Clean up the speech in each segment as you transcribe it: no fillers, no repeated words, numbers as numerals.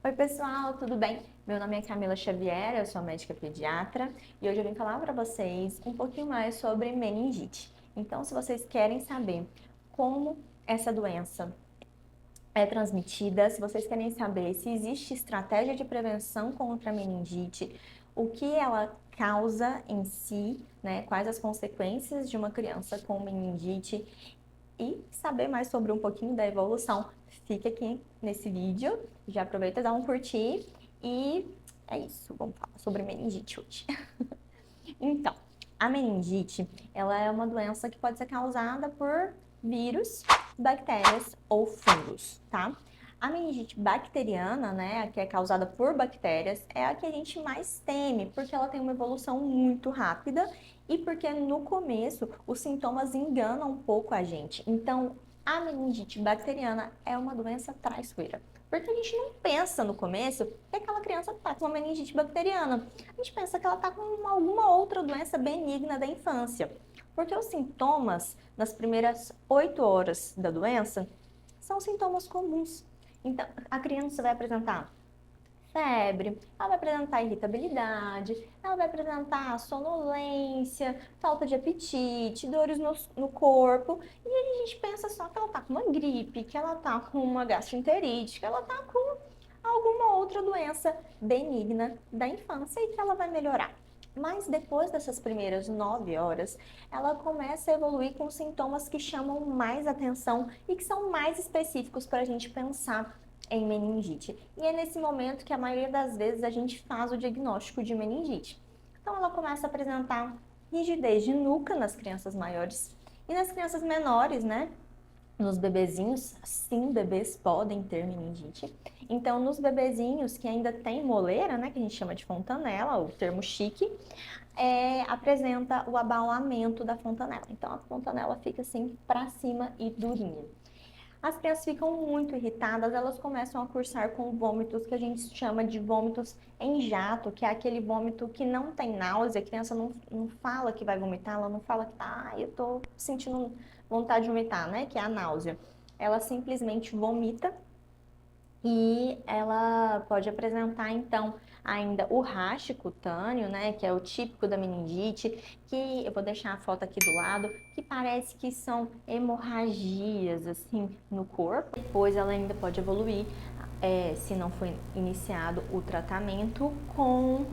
Oi, pessoal, tudo bem? Meu nome é Camila Xavier, eu sou médica pediatra e hoje eu vim falar para vocês um pouquinho mais sobre meningite. Então, se vocês querem saber como essa doença é transmitida, se vocês querem saber se existe estratégia de prevenção contra a meningite, o que ela causa em si, né? Quais as consequências de uma criança com meningite e saber mais sobre um pouquinho da evolução, fica aqui nesse vídeo. Já aproveita e dá um curtir e é isso, vamos falar sobre meningite hoje. Então, a meningite, ela é uma doença que pode ser causada por vírus, bactérias ou fungos, tá? A meningite bacteriana, né, a que é causada por bactérias, é a que a gente mais teme, porque ela tem uma evolução muito rápida e porque no começo os sintomas enganam um pouco a gente. Então, a meningite bacteriana é uma doença traiçoeira. Porque a gente não pensa no começo que aquela criança está com uma meningite bacteriana. A gente pensa que ela está com alguma outra doença benigna da infância. Porque os sintomas nas primeiras 8 horas da doença são sintomas comuns. Então, a criança vai apresentar febre, ela vai apresentar irritabilidade, ela vai apresentar sonolência, falta de apetite, dores no corpo, e aí a gente pensa só que ela tá com uma gripe, que ela tá com uma gastroenterite, que ela tá com alguma outra doença benigna da infância e que ela vai melhorar. Mas depois dessas primeiras 9 horas, ela começa a evoluir com sintomas que chamam mais atenção e que são mais específicos para a gente pensar em meningite. E é nesse momento que a maioria das vezes a gente faz o diagnóstico de meningite. Então ela começa a apresentar rigidez de nuca nas crianças maiores e nas crianças menores, né? Nos bebezinhos, sim, bebês podem ter meningite. Então, nos bebezinhos que ainda tem moleira, né, que a gente chama de fontanela, o termo chique, apresenta o abalamento da fontanela. Então, a fontanela fica assim para cima e durinha. As crianças ficam muito irritadas, elas começam a cursar com vômitos que a gente chama de vômitos em jato, que é aquele vômito que não tem náusea, a criança não fala que vai vomitar, ela não fala que tá, eu tô sentindo vontade de vomitar, né? Que é a náusea. Ela simplesmente vomita e ela pode apresentar, então, ainda o raste cutâneo, né, que é o típico da meningite, que eu vou deixar a foto aqui do lado, que parece que são hemorragias, assim, no corpo. Depois ela ainda pode evoluir, se não foi iniciado o tratamento, com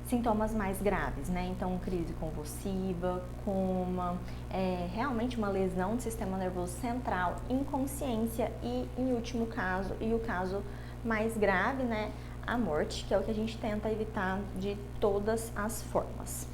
sintomas mais graves, né? Então, crise convulsiva, coma, realmente uma lesão do sistema nervoso central, inconsciência e, em último caso, e o caso mais grave, né? A morte, que é o que a gente tenta evitar de todas as formas.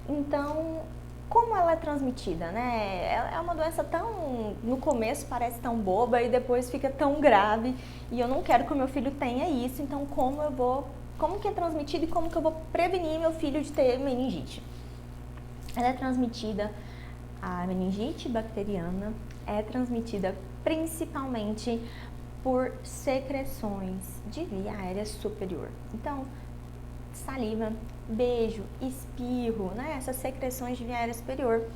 Então, como ela é transmitida, né? É uma doença tão, no começo parece tão boba e depois fica tão grave e eu não quero que o meu filho tenha isso, então como que é transmitida e como que eu vou prevenir meu filho de ter meningite? Ela é transmitida, a meningite bacteriana é transmitida principalmente por secreções de via aérea superior. Então, saliva, beijo, espirro, né? Essas secreções de via aérea superior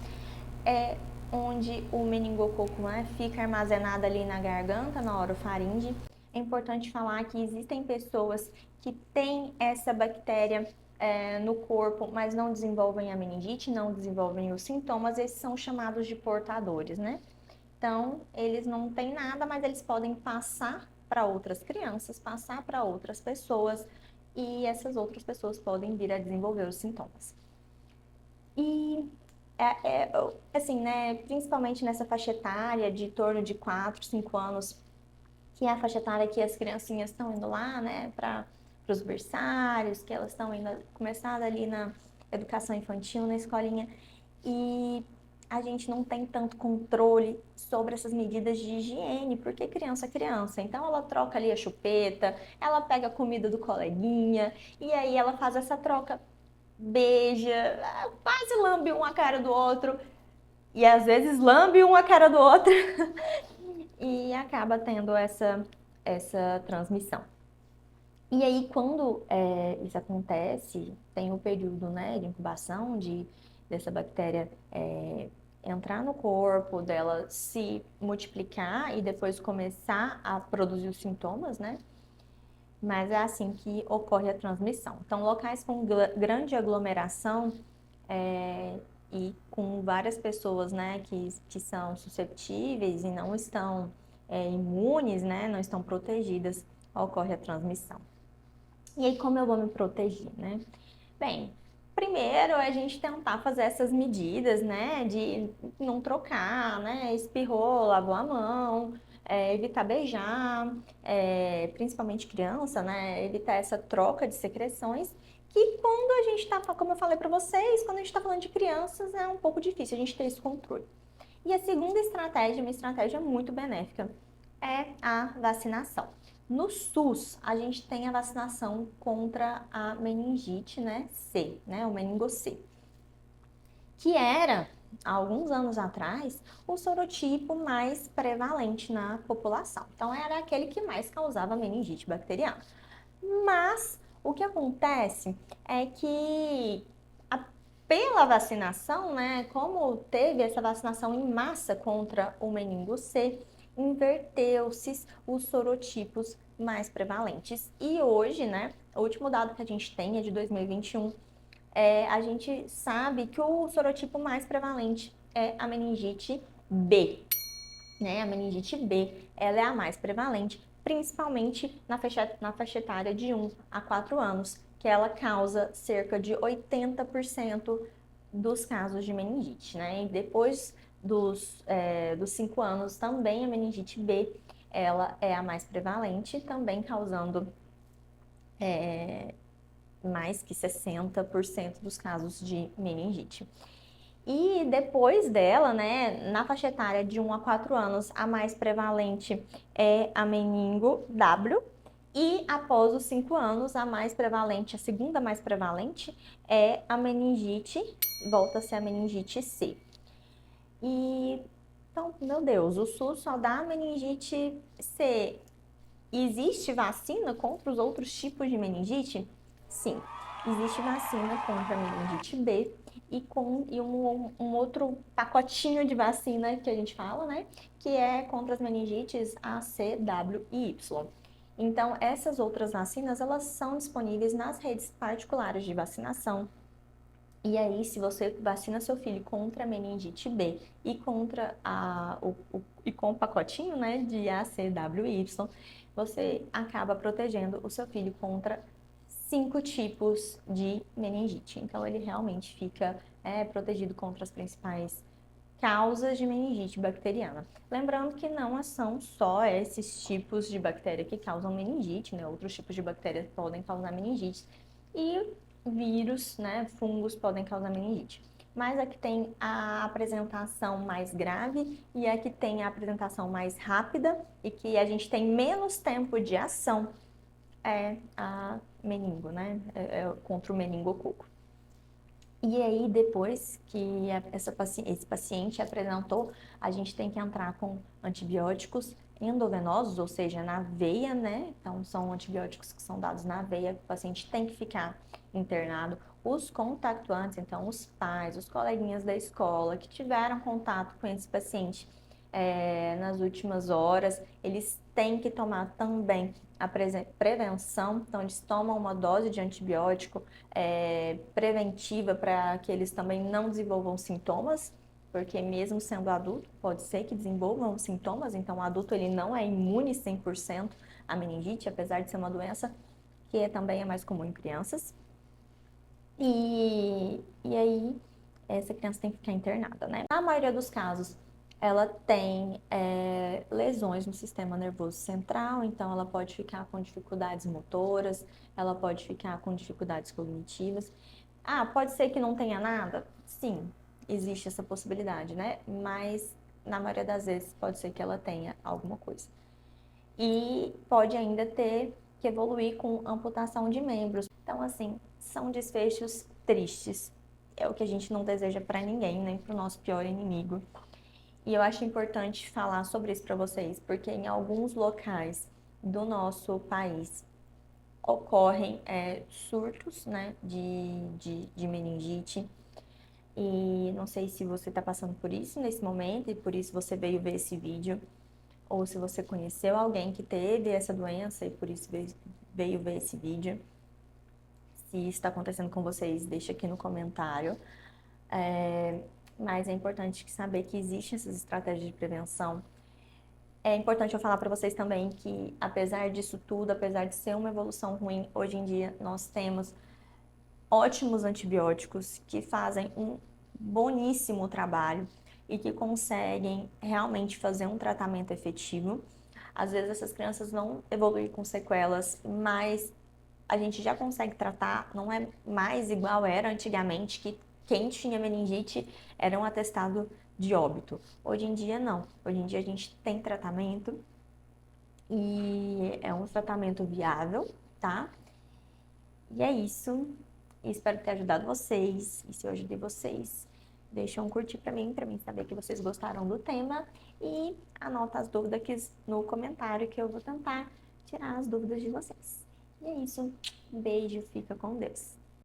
é onde o meningococo, né, fica armazenado ali na garganta, na orofaringe. É importante falar que existem pessoas que têm essa bactéria no corpo, mas não desenvolvem a meningite, não desenvolvem os sintomas, esses são chamados de portadores, né? Então, eles não têm nada, mas eles podem passar para outras crianças, passar para outras pessoas, e essas outras pessoas podem vir a desenvolver os sintomas. E assim, né, principalmente nessa faixa etária de torno de 4, 5 anos, que é a faixa etária que as criancinhas estão indo lá, né, para os berçários, que elas estão indo começar ali na educação infantil, na escolinha, e a gente não tem tanto controle sobre essas medidas de higiene, porque criança é criança. Então ela troca ali a chupeta, ela pega a comida do coleguinha, e aí ela faz essa troca, beija, quase lambe um a cara do outro, e às vezes lambe um a cara do outro, e acaba tendo essa transmissão. E aí, quando isso acontece, tem o período, né, de incubação dessa bactéria entrar no corpo, dela se multiplicar e depois começar a produzir os sintomas, né? Mas é assim que ocorre a transmissão. Então, locais com grande aglomeração e com várias pessoas, né, que são susceptíveis e não estão imunes, né, não estão protegidas, ocorre a transmissão. E aí, como eu vou me proteger, né? Bem, primeiro é a gente tentar fazer essas medidas, né, de não trocar, né, espirrou, lavou a mão, evitar beijar, principalmente criança, né, evitar essa troca de secreções, que quando a gente está, como eu falei para vocês, quando a gente está falando de crianças é um pouco difícil a gente ter esse controle. E a segunda estratégia, uma estratégia muito benéfica, é a vacinação. No SUS, a gente tem a vacinação contra a meningite, né, C, né, o meningo C, que era, há alguns anos atrás, o sorotipo mais prevalente na população. Então, era aquele que mais causava meningite bacteriana. Mas, o que acontece é que pela vacinação, né, como teve essa vacinação em massa contra o meningo C, inverteu-se os sorotipos mais prevalentes. E hoje, né, o último dado que a gente tem é de 2021, a gente sabe que o sorotipo mais prevalente é a meningite B, né? A meningite B, ela é a mais prevalente, principalmente na faixa etária de 1 a 4 anos, que ela causa cerca de 80% dos casos de meningite, né? E depois dos 5 anos, também a meningite B, ela é a mais prevalente, também causando mais que 60% dos casos de meningite. E depois dela, né, na faixa etária de 1 a 4 anos, a mais prevalente é a meningo W. E após os 5 anos, a mais prevalente, a segunda mais prevalente é a meningite, volta a ser a meningite C. E, então, meu Deus, o SUS só dá a meningite C. Existe vacina contra os outros tipos de meningite? Sim, existe vacina contra a meningite B e um outro pacotinho de vacina que a gente fala, né? Que é contra as meningites A, C, W e Y. Então, essas outras vacinas, elas são disponíveis nas redes particulares de vacinação. E aí, se você vacina seu filho contra a meningite B e contra e com o pacotinho, né, de A, C, W e Y, você acaba protegendo o seu filho contra 5 tipos de meningite. Então, ele realmente fica protegido contra as principais causas de meningite bacteriana. Lembrando que não são só esses tipos de bactéria que causam meningite, né? Outros tipos de bactérias podem causar meningite. E vírus, né, fungos podem causar meningite. Mas a que tem a apresentação mais grave e a que tem a apresentação mais rápida e que a gente tem menos tempo de ação é a meningo, né? Contra o meningococo. E aí, depois que esse paciente apresentou, a gente tem que entrar com antibióticos endovenosos, ou seja, na veia, né? Então, são antibióticos que são dados na veia, o paciente tem que ficar internado. Os contactuantes, então, os pais, os coleguinhas da escola que tiveram contato com esse paciente nas últimas horas, eles têm que tomar também a prevenção, então, eles tomam uma dose de antibiótico preventiva para que eles também não desenvolvam sintomas, porque mesmo sendo adulto, pode ser que desenvolvam sintomas, então o adulto ele não é imune 100% à meningite, apesar de ser uma doença que também é mais comum em crianças. E aí, essa criança tem que ficar internada, né? Na maioria dos casos, ela tem lesões no sistema nervoso central, então ela pode ficar com dificuldades motoras, ela pode ficar com dificuldades cognitivas. Ah, pode ser que não tenha nada? Sim, existe essa possibilidade, né? Mas na maioria das vezes pode ser que ela tenha alguma coisa. E pode ainda ter que evoluir com amputação de membros. Então, assim, são desfechos tristes. É o que a gente não deseja para ninguém, nem para o nosso pior inimigo. E eu acho importante falar sobre isso para vocês, porque em alguns locais do nosso país ocorrem surtos, né, de meningite. E não sei se você está passando por isso nesse momento e por isso você veio ver esse vídeo, ou se você conheceu alguém que teve essa doença e por isso veio ver esse vídeo. Se isso está acontecendo com vocês, deixa aqui no comentário. Mas é importante saber que existem essas estratégias de prevenção. É importante eu falar para vocês também que, apesar disso tudo, apesar de ser uma evolução ruim, hoje em dia nós temos ótimos antibióticos que fazem um boníssimo trabalho e que conseguem realmente fazer um tratamento efetivo. Às vezes essas crianças vão evoluir com sequelas, mas a gente já consegue tratar, não é mais igual era antigamente, que quem tinha meningite era um atestado de óbito. Hoje em dia não. Hoje em dia a gente tem tratamento e é um tratamento viável, tá? E é isso. Espero ter ajudado vocês. E se eu ajudei vocês, deixa um curtir pra mim saber que vocês gostaram do tema. E anota as dúvidas aqui no comentário que eu vou tentar tirar as dúvidas de vocês. E é isso. Um beijo, fica com Deus.